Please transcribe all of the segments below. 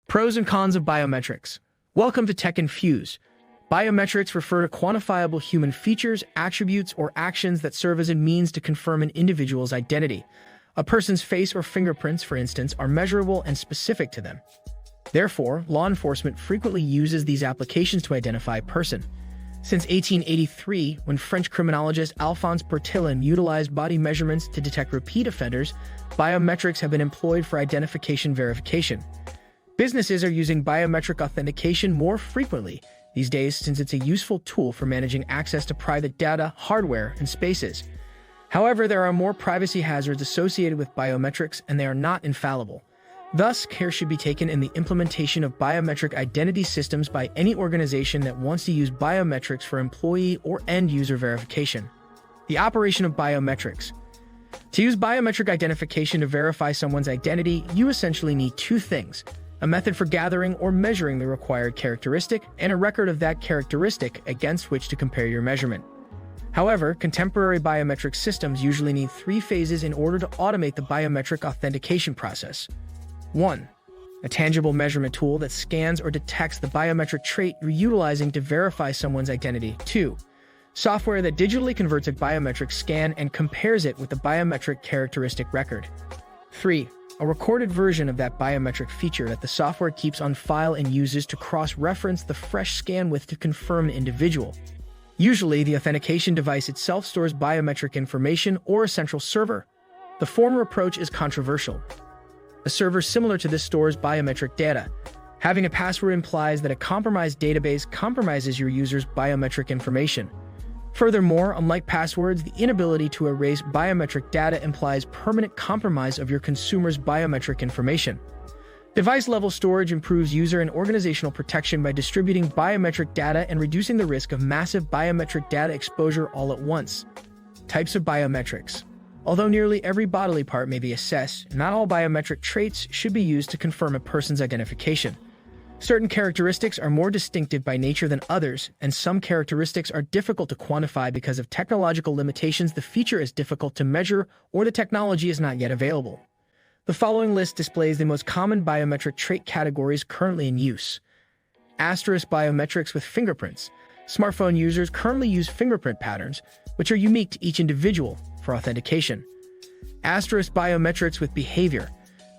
Pros and cons of biometrics. Welcome to Tech Infuse. Biometrics refer to quantifiable human features, attributes, or actions that serve as a means to confirm an individual's identity. A person's face or fingerprints, for instance, are measurable and specific to them. Therefore, law enforcement frequently uses these applications to identify a person. Since 1883, when French criminologist Alphonse Bertillon utilized body measurements to detect repeat offenders, biometrics have been employed for identification verification. Businesses are using biometric authentication more frequently these days since it's a useful tool for managing access to private data, hardware, and spaces. However, there are more privacy hazards associated with biometrics, and they are not infallible. Thus, care should be taken in the implementation of biometric identity systems by any organization that wants to use biometrics for employee or end-user verification. The operation of biometrics. To use biometric identification to verify someone's identity, you essentially need two things: a method for gathering or measuring the required characteristic, and a record of that characteristic against which to compare your measurement. However, contemporary biometric systems usually need three phases in order to automate the biometric authentication process. 1. A tangible measurement tool that scans or detects the biometric trait you're utilizing to verify someone's identity. 2. Software that digitally converts a biometric scan and compares it with the biometric characteristic record. 3. A recorded version of that biometric feature that the software keeps on file and uses to cross-reference the fresh scan with to confirm an individual. Usually, the authentication device itself stores biometric information or a central server. The former approach is controversial. A server similar to this stores biometric data. Having a password implies that a compromised database compromises your user's biometric information. Furthermore, unlike passwords, the inability to erase biometric data implies permanent compromise of your consumer's biometric information. Device-level storage improves user and organizational protection by distributing biometric data and reducing the risk of massive biometric data exposure all at once. Types of biometrics. Although nearly every bodily part may be assessed, not all biometric traits should be used to confirm a person's identification. Certain characteristics are more distinctive by nature than others, and some characteristics are difficult to quantify because of technological limitations. The feature is difficult to measure or the technology is not yet available. The following list displays the most common biometric trait categories currently in use. Asterisk biometrics with fingerprints. Smartphone users currently use fingerprint patterns, which are unique to each individual, for authentication. Asterisk biometrics with behavior.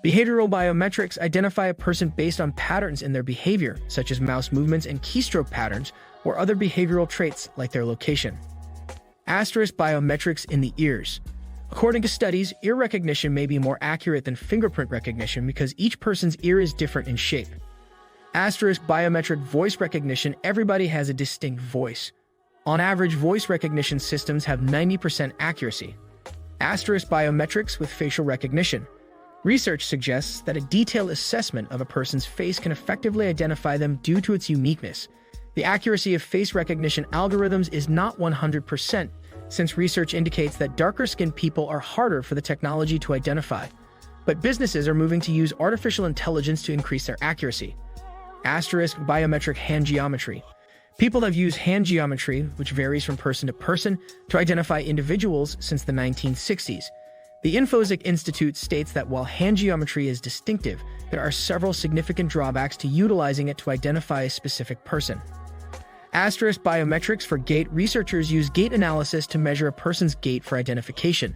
Behavioral biometrics identify a person based on patterns in their behavior, such as mouse movements and keystroke patterns, or other behavioral traits like their location. Asterisk biometrics in the ears. According to studies, ear recognition may be more accurate than fingerprint recognition because each person's ear is different in shape. Asterisk biometric voice recognition. Everybody has a distinct voice. On average, voice recognition systems have 90% accuracy. Asterisk biometrics with facial recognition. Research suggests that a detailed assessment of a person's face can effectively identify them due to its uniqueness. The accuracy of face recognition algorithms is not 100%, since research indicates that darker-skinned people are harder for the technology to identify. But businesses are moving to use artificial intelligence to increase their accuracy. Asterisk biometric hand geometry. People have used hand geometry, which varies from person to person, to identify individuals since the 1960s. The Infosec Institute states that while hand geometry is distinctive, there are several significant drawbacks to utilizing it to identify a specific person. Asterisk biometrics for gait. Researchers use gait analysis to measure a person's gait for identification.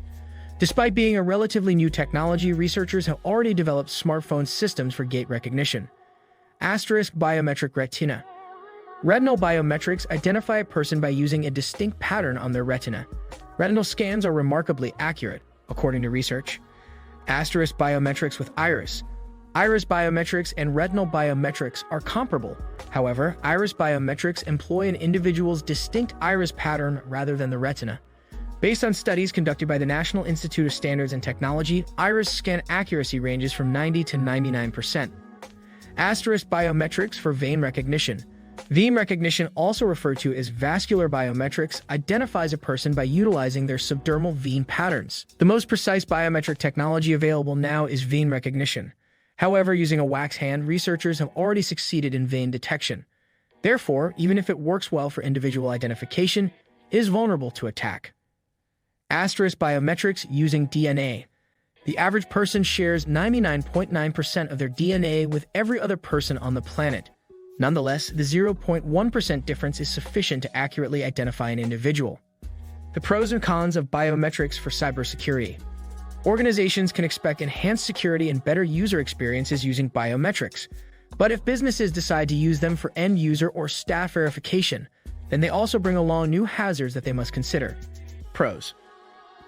Despite being a relatively new technology, researchers have already developed smartphone systems for gait recognition. Asterisk biometric retina. Retinal biometrics identify a person by using a distinct pattern on their retina. Retinal scans are remarkably accurate, according to research. Asterisk biometrics with iris. Iris biometrics and retinal biometrics are comparable. However, iris biometrics employ an individual's distinct iris pattern rather than the retina. Based on studies conducted by the National Institute of Standards and Technology, iris scan accuracy ranges from 90 to 99%. Asterisk biometrics for vein recognition. Vein recognition, also referred to as vascular biometrics, identifies a person by utilizing their subdermal vein patterns. The most precise biometric technology available now is vein recognition. However, using a wax hand, researchers have already succeeded in vein detection. Therefore, even if it works well for individual identification, it is vulnerable to attack. Asterisk biometrics using DNA. The average person shares 99.9% of their DNA with every other person on the planet. Nonetheless, the 0.1% difference is sufficient to accurately identify an individual. The pros and cons of biometrics for cybersecurity. Organizations can expect enhanced security and better user experiences using biometrics. But if businesses decide to use them for end-user or staff verification, then they also bring along new hazards that they must consider. Pros.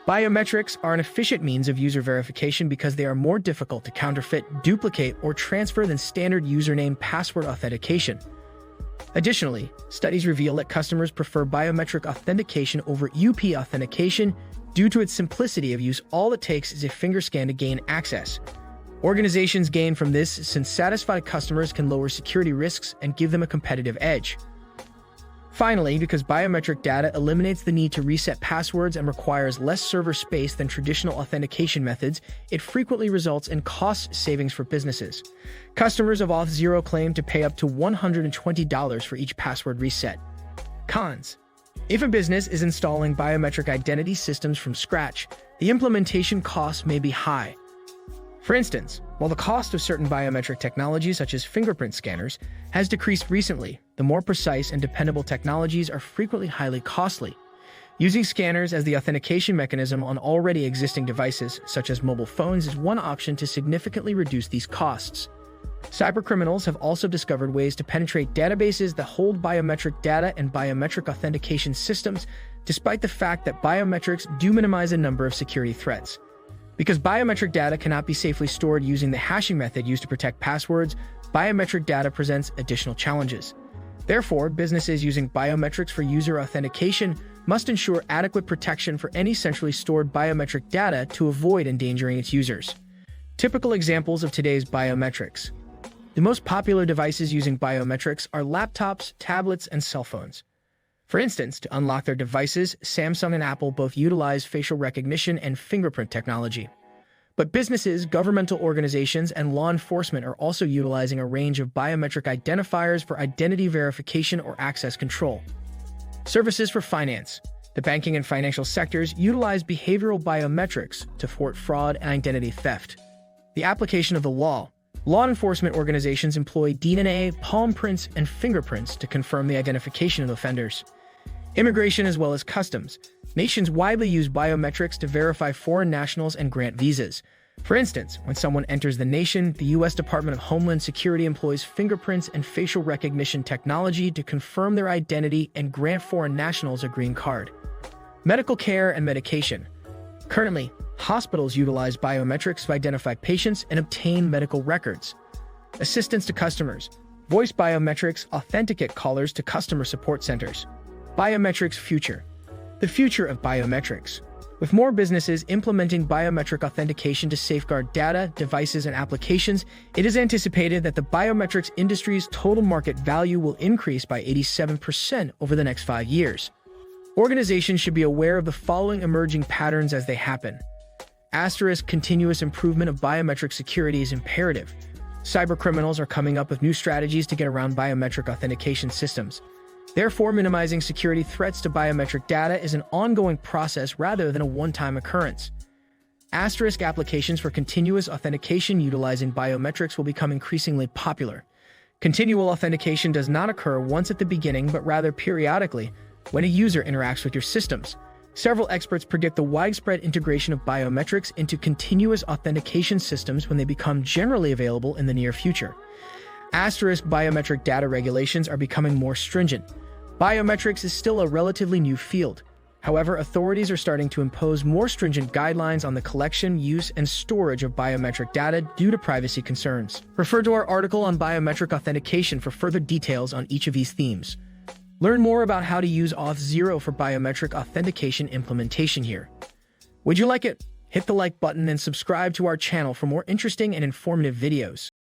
Biometrics are an efficient means of user verification because they are more difficult to counterfeit, duplicate, or transfer than standard username password authentication. Additionally, studies reveal that customers prefer biometric authentication over UP authentication due to its simplicity of use. All it takes is a finger scan to gain access. Organizations gain from this since satisfied customers can lower security risks and give them a competitive edge. Finally, because biometric data eliminates the need to reset passwords and requires less server space than traditional authentication methods, it frequently results in cost savings for businesses. Customers of Auth0 claim to pay up to $120 for each password reset. Cons. If a business is installing biometric identity systems from scratch, the implementation costs may be high. For instance, while the cost of certain biometric technologies such as fingerprint scanners has decreased recently, the more precise and dependable technologies are frequently highly costly. Using scanners as the authentication mechanism on already existing devices, such as mobile phones, is one option to significantly reduce these costs. Cybercriminals have also discovered ways to penetrate databases that hold biometric data and biometric authentication systems, despite the fact that biometrics do minimize a number of security threats. Because biometric data cannot be safely stored using the hashing method used to protect passwords, biometric data presents additional challenges. Therefore, businesses using biometrics for user authentication must ensure adequate protection for any centrally stored biometric data to avoid endangering its users. Typical examples of today's biometrics. The most popular devices using biometrics are laptops, tablets, and cell phones. For instance, to unlock their devices, Samsung and Apple both utilize facial recognition and fingerprint technology. But businesses, governmental organizations, and law enforcement are also utilizing a range of biometric identifiers for identity verification or access control. Services for finance. The banking and financial sectors utilize behavioral biometrics to thwart fraud and identity theft. The application of the law. Law enforcement organizations employ DNA, palm prints, and fingerprints to confirm the identification of offenders. Immigration as well as customs. Nations widely use biometrics to verify foreign nationals and grant visas. For instance, when someone enters the nation, the U.S. Department of Homeland Security employs fingerprints and facial recognition technology to confirm their identity and grant foreign nationals a green card. Medical care and medication. Currently, hospitals utilize biometrics to identify patients and obtain medical records. Assistance to customers. Voice biometrics authenticate callers to customer support centers. Biometrics future. The future of biometrics. With more businesses implementing biometric authentication to safeguard data, devices, and applications, it is anticipated that the biometrics industry's total market value will increase by 87% over the next 5 years. Organizations should be aware of the following emerging patterns as they happen. Continuous improvement of biometric security is imperative. Cybercriminals are coming up with new strategies to get around biometric authentication systems. Therefore, minimizing security threats to biometric data is an ongoing process rather than a one-time occurrence. Applications for continuous authentication utilizing biometrics will become increasingly popular. Continual authentication does not occur once at the beginning, but rather periodically when a user interacts with your systems. Several experts predict the widespread integration of biometrics into continuous authentication systems when they become generally available in the near future. Biometric data regulations are becoming more stringent. Biometrics is still a relatively new field. However, authorities are starting to impose more stringent guidelines on the collection, use, and storage of biometric data due to privacy concerns. Refer to our article on biometric authentication for further details on each of these themes. Learn more about how to use Auth0 for biometric authentication implementation here. Would you like it? Hit the like button and subscribe to our channel for more interesting and informative videos.